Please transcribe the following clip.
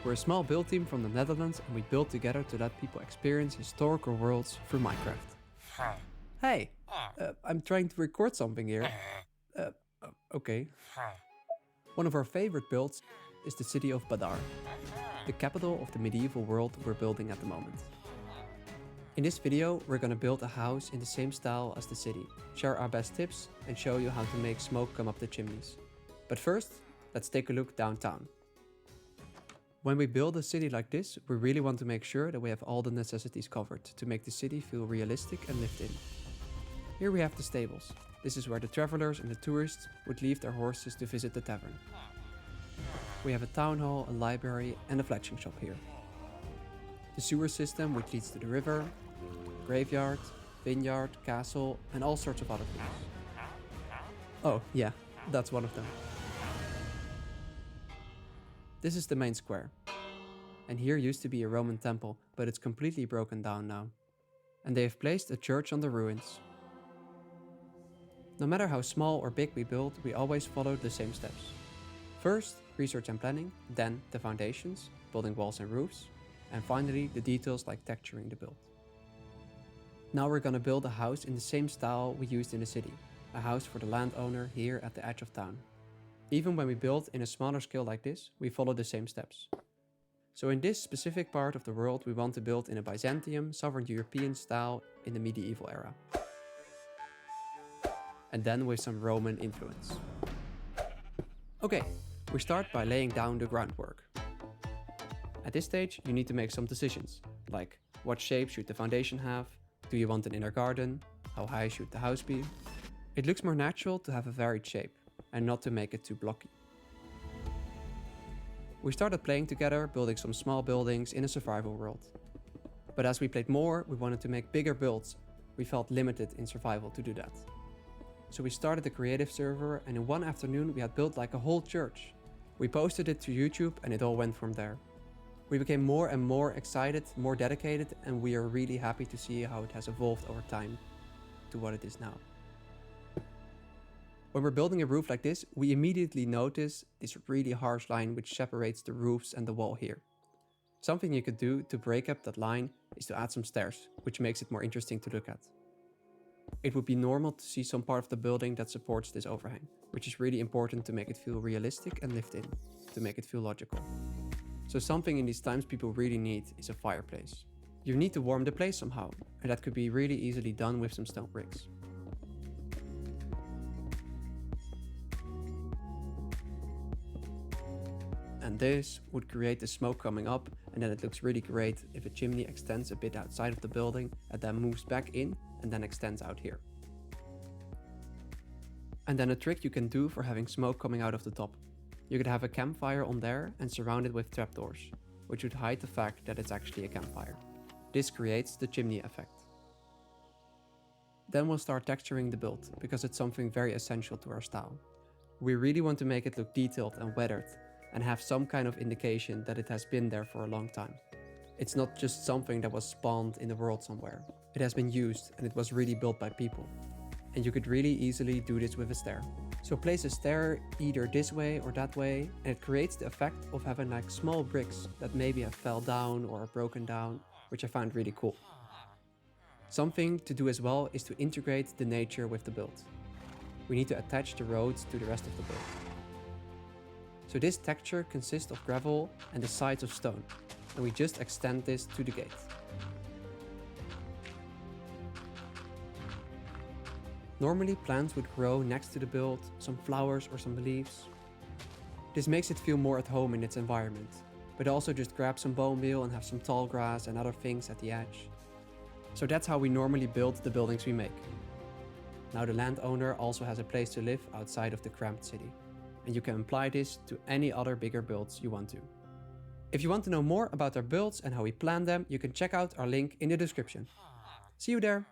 We're a small build team from the Netherlands and we build together to let people experience historical worlds through Minecraft. Hey, I'm trying to record something here. Okay. One of our favorite builds is the city of Badar, the capital of the medieval world we're building at the moment. In this video, we're gonna build a house in the same style as the city, share our best tips and show you how to make smoke come up the chimneys. But first, let's take a look downtown. When we build a city like this, we really want to make sure that we have all the necessities covered to make the city feel realistic and lived in. Here we have the stables. This is where the travelers and the tourists would leave their horses to visit the tavern. We have a town hall, a library and a fletching shop here. The sewer system which leads to the river, graveyard, vineyard, castle and all sorts of other things. Oh yeah, that's one of them. This is the main square. And here used to be a Roman temple, but it's completely broken down now. And they have placed a church on the ruins. No matter how small or big we build, we always follow the same steps. First, research and planning, then the foundations, building walls and roofs, and finally the details like texturing the build. Now we're gonna build a house in the same style we used in the city, a house for the landowner here at the edge of town. Even when we build in a smaller scale like this, we follow the same steps. So in this specific part of the world, we want to build in a Byzantium, Southern European style in the medieval era. And then with some Roman influence. Okay, we start by laying down the groundwork. At this stage, you need to make some decisions, like what shape should the foundation have? Do you want an inner garden? How high should the house be? It looks more natural to have a varied shape and not to make it too blocky. We started playing together, building some small buildings in a survival world. But as we played more, we wanted to make bigger builds. We felt limited in survival to do that. So we started a creative server and in one afternoon we had built like a whole church. We posted it to YouTube and it all went from there. We became more and more excited, more dedicated, and we are really happy to see how it has evolved over time to what it is now. When we're building a roof like this, we immediately notice this really harsh line which separates the roofs and the wall here. Something you could do to break up that line is to add some stairs, which makes it more interesting to look at. It would be normal to see some part of the building that supports this overhang, which is really important to make it feel realistic and lived in, to make it feel logical. So something in these times people really need is a fireplace. You need to warm the place somehow, and that could be really easily done with some stone bricks. And this would create the smoke coming up, and then it looks really great if a chimney extends a bit outside of the building and then moves back in and then extends out here. And then a trick you can do for having smoke coming out of the top. You could have a campfire on there and surround it with trapdoors, which would hide the fact that it's actually a campfire. This creates the chimney effect. Then we'll start texturing the build, because it's something very essential to our style. We really want to make it look detailed and weathered, and have some kind of indication that it has been there for a long time. It's not just something that was spawned in the world somewhere. It has been used and it was really built by people. And you could really easily do this with a stair. So place a stair either this way or that way, and it creates the effect of having like small bricks that maybe have fell down or are broken down, which I find really cool. Something to do as well is to integrate the nature with the build. We need to attach the roads to the rest of the build. So this texture consists of gravel and the sides of stone, and we just extend this to the gate. Normally plants would grow next to the build, some flowers or some leaves. This makes it feel more at home in its environment, but also just grab some bone meal and have some tall grass and other things at the edge. So that's how we normally build the buildings we make. Now the landowner also has a place to live outside of the cramped city. And you can apply this to any other bigger builds you want to. If you want to know more about our builds and how we plan them, you can check out our link in the description. See you there!